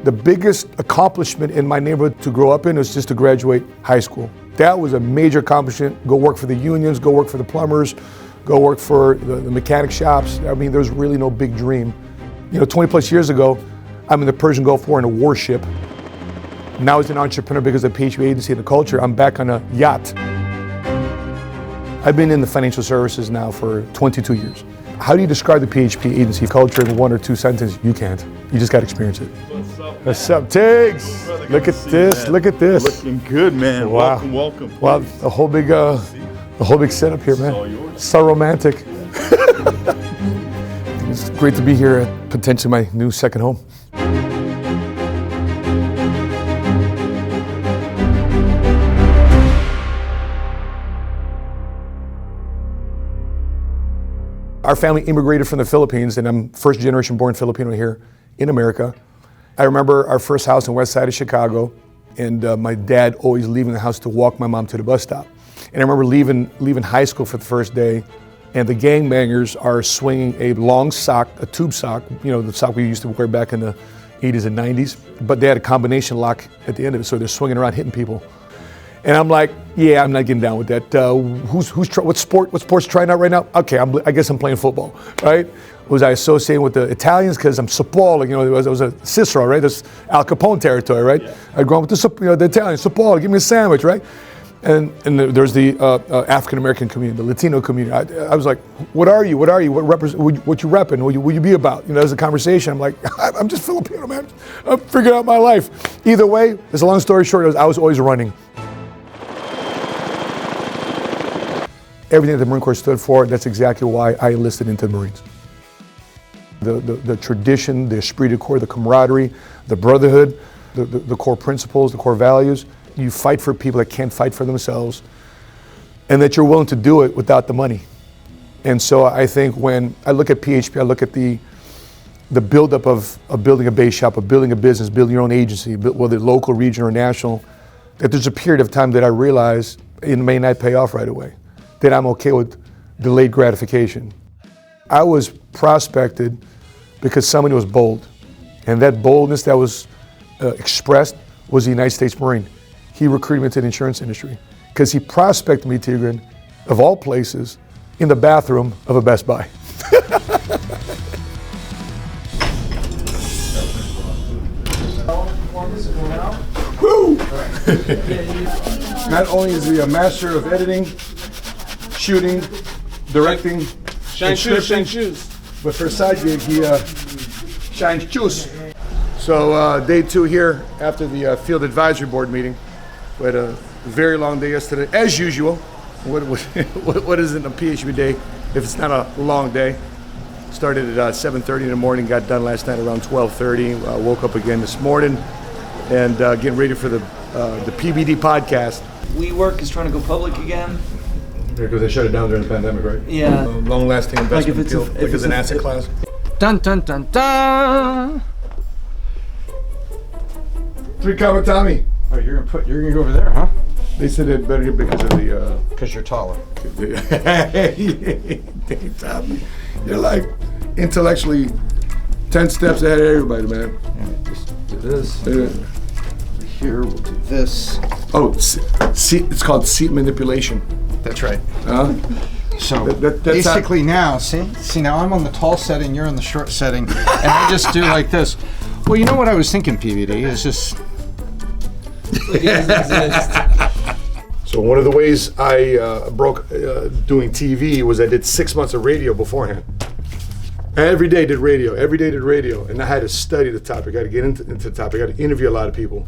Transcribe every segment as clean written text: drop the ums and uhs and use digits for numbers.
The biggest accomplishment in my neighborhood to grow up in was just to graduate high school. That was a major accomplishment. Go work for the unions, go work for the plumbers, go work for the mechanic shops. I mean, there's really no big dream. 20 plus years ago, I'm in the Persian Gulf War in a warship. Now as an entrepreneur, because of PHP Agency and the culture, I'm back on a yacht. I've been in the financial services now for 22 years. How do you describe the PHP Agency culture in one or two sentences? You can't. You just got to experience it. What's up, Tiggs? Look at this. Man. Look at this. Looking good, man. Wow. Welcome. Wow, the whole big setup here, man. All yours. So romantic. It's great to be here at potentially my new second home. Our family immigrated from the Philippines, and I'm first generation born Filipino here in America. I remember our first house in west side of Chicago, and my dad always leaving the house to walk my mom to the bus stop. And I remember leaving high school for the first day, and the gangbangers are swinging a long sock, a tube sock, the sock we used to wear back in the 80s and 90s, but they had a combination lock at the end of it, so they're swinging around hitting people. And I'm like, yeah, I'm not getting down with that. What sport's trying out right now? Okay, I guess I'm playing football, right? Was I associating with the Italians because I'm Sapaula? I was a Cicero, right? That's Al Capone territory, right? Yeah. I'd grown with the Italians, Sapaula, give me a sandwich, right? And there's the African American community, the Latino community. I was like, what are you? What you repping? What you be about? There's a conversation. I'm like, I'm just Filipino, man. I'm figuring out my life. Either way, as a long story short, I was always running. Everything that the Marine Corps stood for, that's exactly why I enlisted into the Marines. The tradition, the esprit de corps, the camaraderie, the brotherhood, the core principles, the core values. You fight for people that can't fight for themselves, and that you're willing to do it without the money. And so I think when I look at PHP, I look at the buildup of building a base shop, of building a business, building your own agency, whether local, regional, or national, that there's a period of time that I realize it may not pay off right away. That I'm okay with delayed gratification. I was prospected because somebody was bold. And that boldness that was expressed was the United States Marine. He recruited me into the insurance industry because he prospected me, Tigran, of all places, in the bathroom of a Best Buy. Woo! Not only is he a master of editing, shooting, directing, shine shoes. But for a side gig, he shines shoes. So day 2 here after the field advisory board meeting. We had a very long day yesterday, as usual. What isn't a PHP day if it's not a long day? Started at 7:30 in the morning, got done last night around 12:30. Woke up again this morning, and getting ready for the PBD podcast. WeWork is trying to go public again. Because they shut it down during the pandemic, right? Yeah. Long-lasting investment deal, like it's an asset class. Dun dun dun dun. 3 comma Tommy. Oh, you're gonna go over there, huh? They said it better because of the. Because you're taller. Tommy, you're like intellectually 10 steps ahead of everybody, man. Yeah, just do this. Here we'll do this. Oh, it's called seat manipulation. That's right. So that's basically now, see now I'm on the tall setting, you're on the short setting, and I just do like this. Well, you know what I was thinking, PVD, is just... So one of the ways I broke doing TV was I did 6 months of radio beforehand. Every day did radio, and I had to study the topic, I had to get into the topic, I had to interview a lot of people.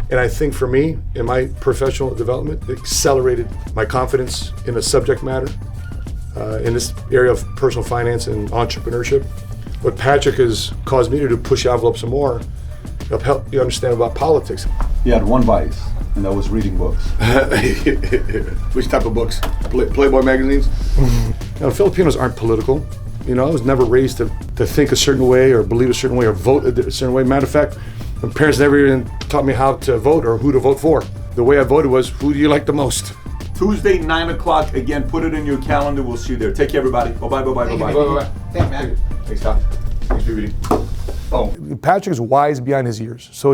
And I think for me, in my professional development, it accelerated my confidence in the subject matter, in this area of personal finance and entrepreneurship. What Patrick has caused me to do, push the envelope some more, help you understand about politics. He had one vice, and that was reading books. Which type of books? Playboy magazines? Filipinos aren't political. I was never raised to think a certain way or believe a certain way or vote a certain way. Matter of fact, my parents never even taught me how to vote or who to vote for. The way I voted was, who do you like the most? Tuesday, 9 o'clock. Again, put it in your calendar. We'll see you there. Take care, everybody. Bye-bye. Thanks, Matt. Thanks, Tom. Thanks, PBD. Oh. Patrick is wise beyond his years. So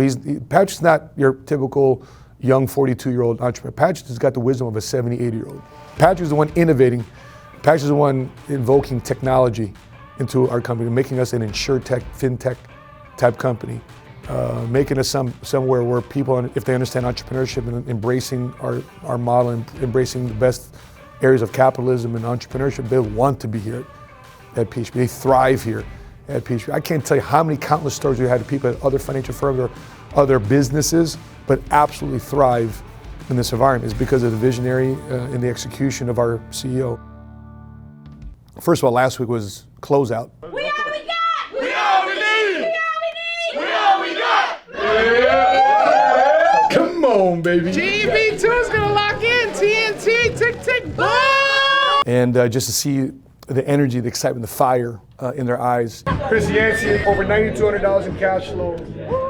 Patrick's not your typical young 42-year-old entrepreneur. Patrick has got the wisdom of a 70, 80-year-old. Patrick's the one innovating. Patrick's the one invoking technology into our company, making us an insurtech, fintech type company, making us somewhere where people, if they understand entrepreneurship and embracing our model and embracing the best areas of capitalism and entrepreneurship, they want to be here at PHP. They thrive here at PHP. I can't tell you how many countless stories we had of people at other financial firms or other businesses, but absolutely thrive in this environment. It's because of the visionary and the execution of our CEO. First of all, last week was closeout. We all we got! We all we need! We all we got! Come on, baby. GV2 is gonna lock in. TNT, tick, tick, boom! And just to see the energy, the excitement, the fire in their eyes. Chris Yancey, over $9,200 in cash flow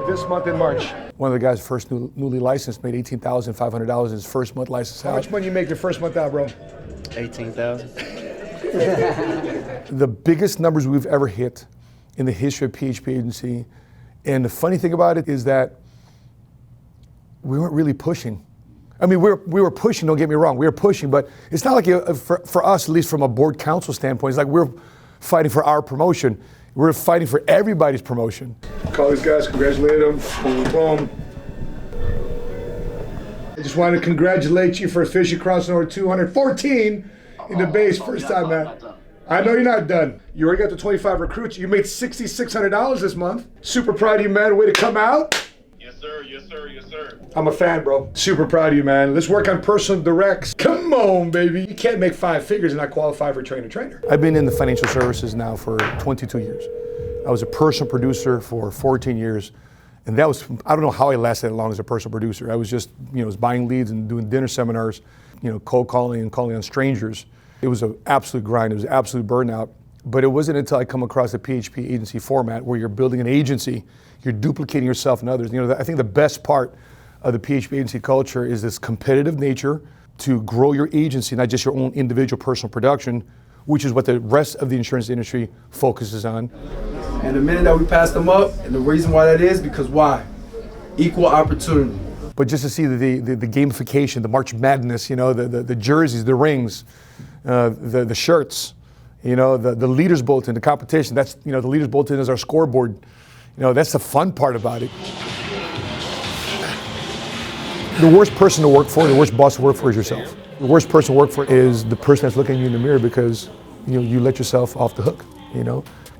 this month in March. One of the guys first newly licensed made $18,500 in his first month license out. How much money you make your first month out, bro? 18,000. The biggest numbers we've ever hit in the history of PHP Agency. And the funny thing about it is that we weren't really pushing. I mean, we were pushing, don't get me wrong, we were pushing, but it's not like, for us, at least from a board council standpoint, it's like we're fighting for our promotion. We're fighting for everybody's promotion. Call these guys, congratulate them, boom, boom. I just wanted to congratulate you for officially crossing over 214 in the base, first time, man. I know you're not done. You already got the 25 recruits. You made $6,600 this month. Super proud of you, man. Way to come out. Yes, sir. Yes, sir. Yes, sir. I'm a fan, bro. Super proud of you, man. Let's work on personal directs. Come on, baby. You can't make 5 figures and not qualify for trainer. I've been in the financial services now for 22 years. I was a personal producer for 14 years. And that was, I don't know how I lasted that long as a personal producer. I was just, was buying leads and doing dinner seminars, cold calling and calling on strangers. It was an absolute grind. It was an absolute burnout. But it wasn't until I come across the PHP agency format where you're building an agency, you're duplicating yourself and others. I think the best part of the PHP agency culture is this competitive nature to grow your agency, not just your own individual personal production, which is what the rest of the insurance industry focuses on. And the minute that we passed them up, and the reason why that is because why? Equal opportunity. But just to see the gamification, the March Madness, the jerseys, the rings, the shirts, the leaders bulletin, the competition. That's the leaders bulletin is our scoreboard. That's the fun part about it. The worst person to work for, the worst boss to work for is yourself. The worst person to work for is the person that's looking at you in the mirror because you let yourself off the hook.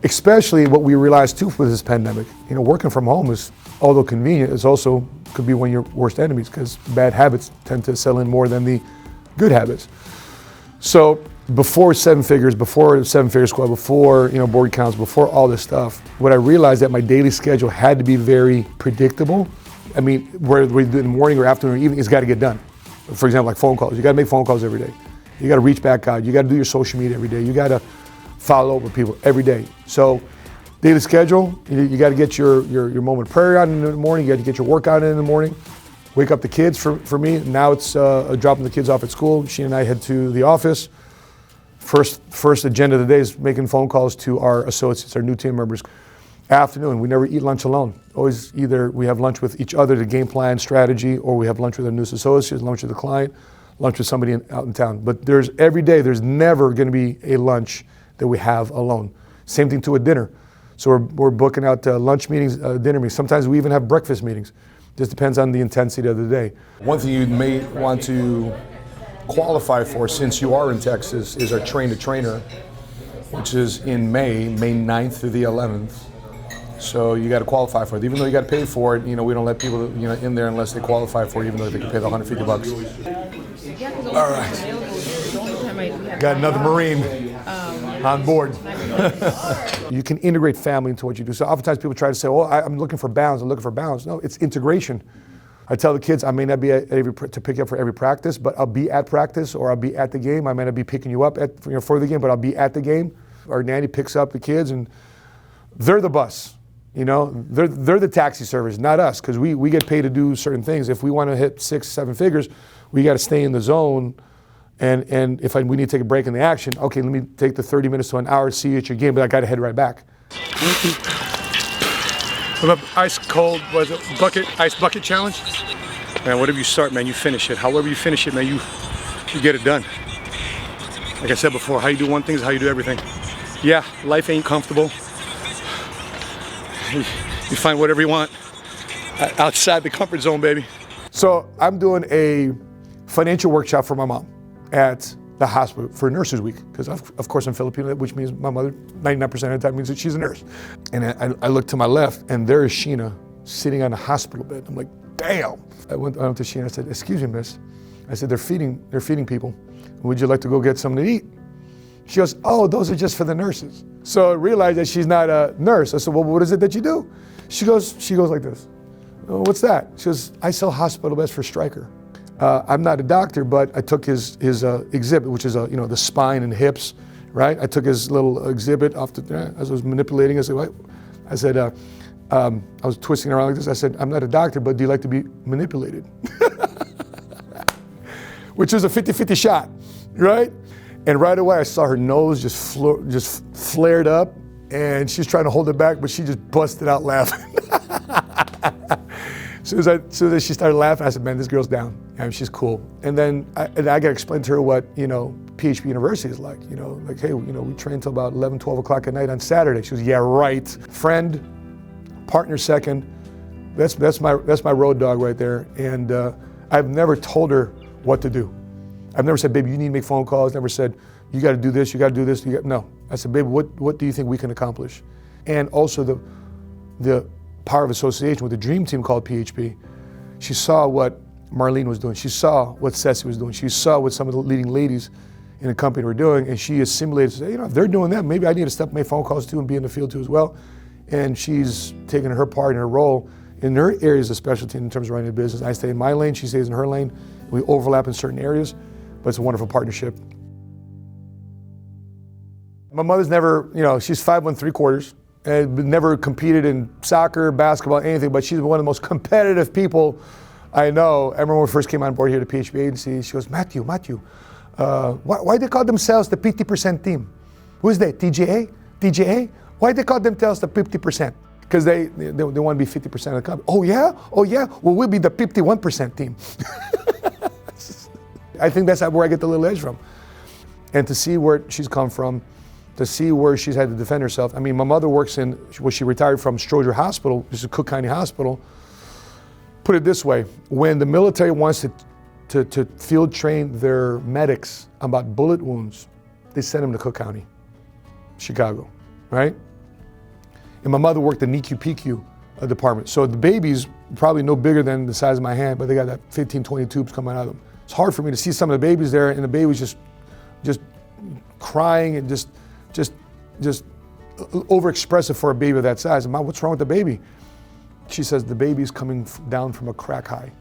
Especially what we realized too with this pandemic. Working from home is, although convenient, is also could be one of your worst enemies because bad habits tend to settle in more than the good habits. So before seven figure squad, before board counts, before all this stuff, what I realized that my daily schedule had to be very predictable. I mean, whether we do it in the morning or afternoon or evening, it's got to get done. For example, like phone calls. You got to make phone calls every day. You got to reach back out. You got to do your social media every day. You got to follow up with people every day. So daily schedule, you got to get your moment of prayer out in the morning. You got to get your workout in the morning. Wake up the kids for me. Now it's dropping the kids off at school. She and I head to the office. First agenda of the day is making phone calls to our associates, our new team members. Afternoon, we never eat lunch alone. Always either we have lunch with each other to game plan strategy, or we have lunch with our newest associates, lunch with the client, lunch with somebody out in town. But every day, there's never going to be a lunch that we have alone. Same thing to a dinner. So we're booking out lunch meetings, dinner meetings. Sometimes we even have breakfast meetings. Just depends on the intensity of the day. One thing you may want to qualify for, since you are in Texas, is our Train to Trainer, which is in May 9th through the 11th. So you got to qualify for it. Even though you got to pay for it, we don't let people in there unless they qualify for it, even though they can pay the $150. All right. Got another Marine on board. You can integrate family into what you do. So oftentimes people try to say, I'm looking for balance, No, it's integration. I tell the kids I may not be to pick you up for every practice, but I'll be at practice or I'll be at the game. I may not be picking you up for the game, but I'll be at the game. Our nanny picks up the kids and they're the bus. They're the taxi service, not us, because we get paid to do certain things. If we want to hit 6-7 figures, we got to stay in the zone. And if we need to take a break in the action, okay, let me take the 30 minutes to an hour, see you at your game, but I got to head right back. Ice cold, was it ice bucket challenge? Man, whatever you start, man, you finish it. However you finish it, man, you get it done. Like I said before, how you do one thing is how you do everything. Yeah, life ain't comfortable. You find whatever you want outside the comfort zone, baby. So I'm doing a financial workshop for my mom at the hospital for Nurses Week, because of course I'm Filipino, which means my mother 99% of the time means that she's a nurse. And I look to my left, and there is Sheena sitting on a hospital bed. I'm like, damn. I went to Sheena. I said, "Excuse me, miss." I said, "They're feeding people. Would you like to go get something to eat?" She goes, "Oh, those are just for the nurses." So I realized that she's not a nurse. I said, "Well, what is it that you do?" She goes like this. "Oh, what's that?" She goes, "I sell hospital beds for Stryker." I'm not a doctor, but I took his exhibit, which is the spine and hips, right? I took his little exhibit off as I was manipulating. I said, "What?" I said, I was twisting around like this. I said, "I'm not a doctor, but do you like to be manipulated?" Which was a 50-50 shot, right? And right away I saw her nose just flared up, and she's trying to hold it back, but she just busted out laughing. As soon as she started laughing, I said, "Man, this girl's down. She's cool." And then I got to explain to her what PHP University is like. Like, hey, we train till about 11, 12 o'clock at night on Saturday. She goes, "Yeah, right. Friend, partner second. That's my road dog right there." And I've never told her what to do. I've never said, "Baby, you need to make phone calls." Never said, "You got to do this. You got to do this." No. I said, "Baby, what do you think we can accomplish?" And also the power of association with the dream team called PHP. She saw what Marlene was doing. She saw what Ceci was doing. She saw what some of the leading ladies in the company were doing, and she assimilated to say, if they're doing that, maybe I need to step make phone calls too and be in the field too as well. And she's taken her part and her role in her areas of specialty in terms of running the business. I stay in my lane, she stays in her lane. We overlap in certain areas, but it's a wonderful partnership. My mother's never, she's 5'1" 3/4. And never competed in soccer, basketball, anything, but she's one of the most competitive people I know. I remember when we first came on board here at the PHP Agency, she goes, Matthew, why they call themselves the 50% team? Who's that, TJA? Why they call themselves the 50%? Because they want to be 50% of the company. Oh yeah? Well, we'll be the 51% team. I think that's where I get the little edge from. And to see where she's come from, to see where she's had to defend herself. I mean, my mother works she retired from Stroger Hospital, which is a Cook County hospital. Put it this way, when the military wants to field train their medics about bullet wounds, they send them to Cook County, Chicago, right? And my mother worked in NICU PQ department. So the babies probably no bigger than the size of my hand, but they got that 15, 20 tubes coming out of them. It's hard for me to see some of the babies there, and the babies just crying and just overexpressive for a baby of that size. And Mom, what's wrong with the baby? She says, the baby's coming down from a crack high,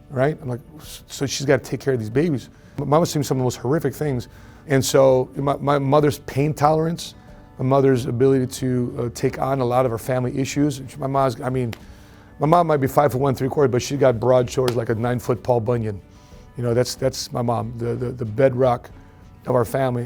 right? I'm like, so she's got to take care of these babies. Mom was seeing some of the most horrific things. And so my mother's pain tolerance, my mother's ability to take on a lot of her family issues. My mom might be 5'1" 3/4, but she got broad shoulders like a 9-foot Paul Bunyan. That's my mom, the bedrock of our family.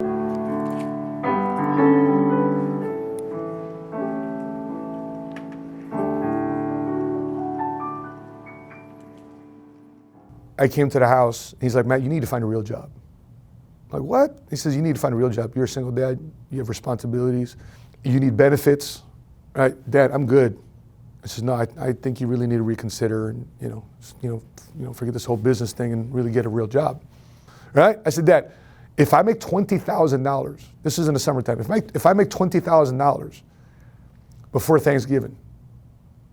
I came to the house, and he's like, Matt, you need to find a real job. I'm like, what? He says, you need to find a real job. You're a single dad, you have responsibilities, you need benefits, right? Dad, I'm good. I says, no, I think you really need to reconsider and forget this whole business thing and really get a real job, right? I said, Dad, if I make $20,000, this is in the summertime, if I make $20,000 before Thanksgiving,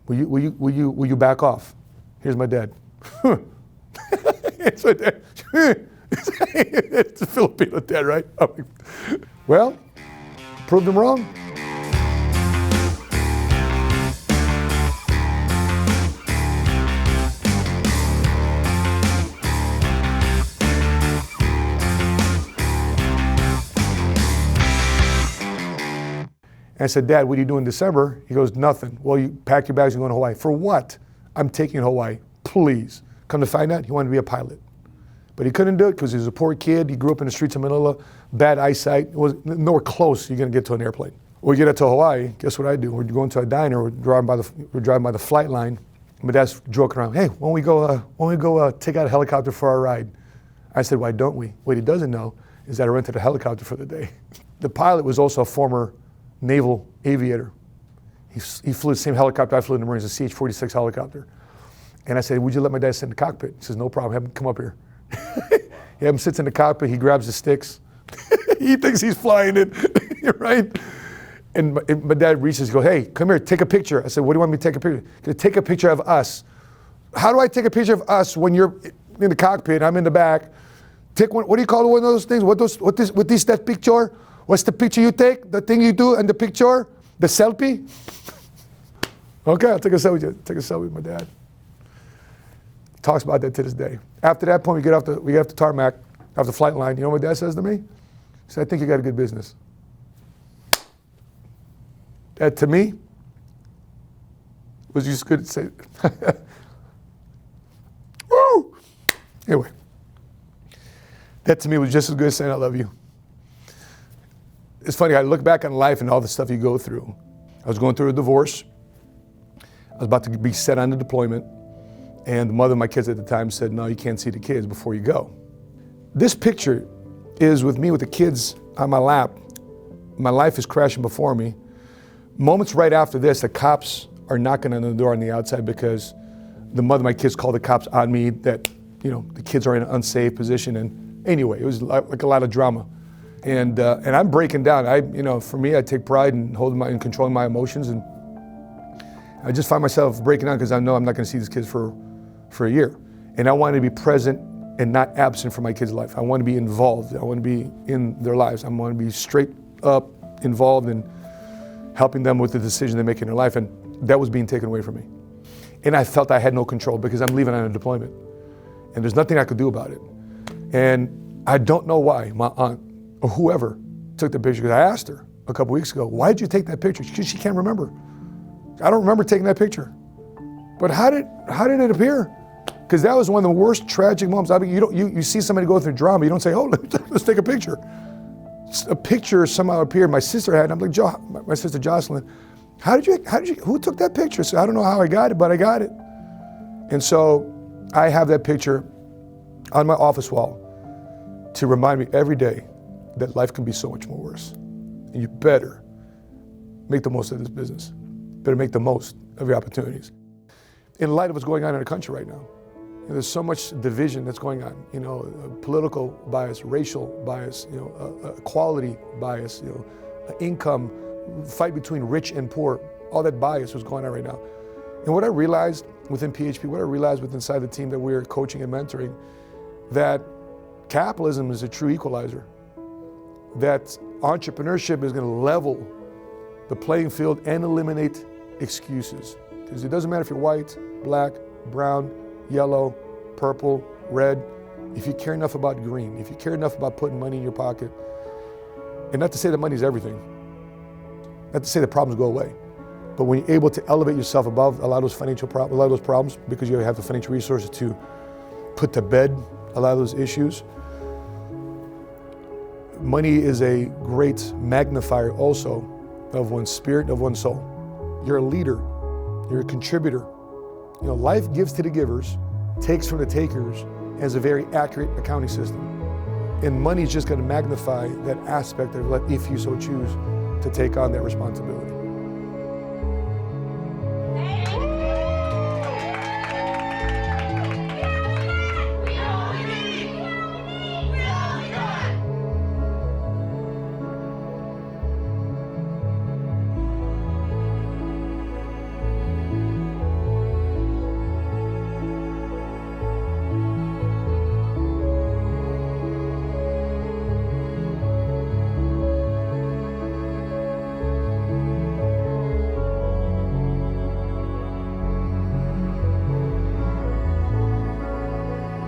will you back off? Here's my dad. It's my dad. It's a Filipino dad, right? Well, proved him wrong. And I said, Dad, what do you do in December? He goes, nothing. Well, you pack your bags and go to Hawaii. For what? I'm taking Hawaii, please. Come to find out, he wanted to be a pilot. But he couldn't do it because he was a poor kid. He grew up in the streets of Manila, bad eyesight. It was nowhere close you're going to get to an airplane. We get out to Hawaii, guess what I do? We're going to a diner, we're driving by the flight line. My dad's joking around, hey, why don't we go take out a helicopter for our ride? I said, why don't we? What he doesn't know is that I rented a helicopter for the day. The pilot was also a former naval aviator. He flew the same helicopter I flew in the Marines, a CH-46 helicopter. And I said, would you let my dad sit in the cockpit? He says, no problem, have him come up here. He have him sits in the cockpit, he grabs the sticks. He thinks he's flying it, right? And my dad reaches, he goes, hey, come here, take a picture. I said, what do you want me to take a picture? Take a picture of us. How do I take a picture of us when you're in the cockpit, I'm in the back? Take one, what do you call one of those things? What is that picture? What's the picture you take? The thing you do in the picture? The selfie? Okay, I'll take a selfie with my dad. Talks about that to this day. After that point, we get off the tarmac, off the flight line. You know what my dad says to me? He said, I think you got a good business. That to me was just good to say. Woo! Anyway, that to me was just as good as saying I love you. It's funny, I look back on life and all the stuff you go through. I was going through a divorce. I was about to be set on the deployment. And the mother of my kids at the time said, no, you can't see the kids before you go. This picture is with me with the kids on my lap. My life is crashing before me. Moments right after this, the cops are knocking on the door on the outside because the mother of my kids called the cops on me that, the kids are in an unsafe position. And anyway, it was like a lot of drama. And I'm breaking down. For me, I take pride in controlling my emotions. And I just find myself breaking down because I know I'm not going to see these kids for a year. And I want to be present and not absent from my kids' life. I want to be involved. I want to be in their lives. I want to be straight up involved in helping them with the decision they make in their life. And that was being taken away from me. And I felt I had no control because I'm leaving on a deployment. And there's nothing I could do about it. And I don't know why my aunt or whoever took the picture, because I asked her a couple weeks ago, why did you take that picture? She can't remember. I don't remember taking that picture. But how did it appear? Because that was one of the worst tragic moments. I mean, you see somebody go through drama, you don't say, oh, let's take a picture. A picture somehow appeared. My sister had it. I'm like, my sister Jocelyn, who took that picture? So I don't know how I got it, but I got it. And so I have that picture on my office wall to remind me every day that life can be so much more worse. And you better make the most of this business. Better make the most of your opportunities. In light of what's going on in our country right now, there's so much division that's going on, political bias, racial bias, equality bias, income, fight between rich and poor, all that bias was going on right now. And what I realized within PHP, what I realized within inside the team that we're coaching and mentoring, that capitalism is a true equalizer, that entrepreneurship is going to level the playing field and eliminate excuses. Because it doesn't matter if you're white, black, brown, yellow, purple, red, if you care enough about green, if you care enough about putting money in your pocket, and not to say that money is everything, not to say that problems go away, but when you're able to elevate yourself above a lot of those financial problems, a lot of those problems, because you have the financial resources to put to bed a lot of those issues, money is a great magnifier also of one's spirit, of one's soul. You're a leader, you're a contributor. Life gives to the givers, takes from the takers, as a very accurate accounting system. And money is just going to magnify that aspect of it if you so choose to take on that responsibility.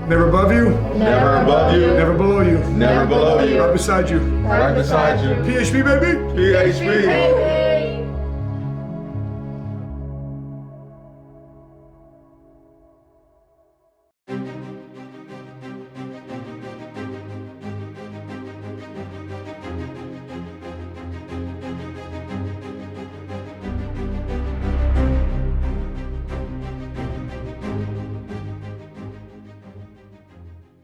Never above you. Never above you. Never below you. Never below you. Right beside you. Right beside you. PHP, baby. PHP.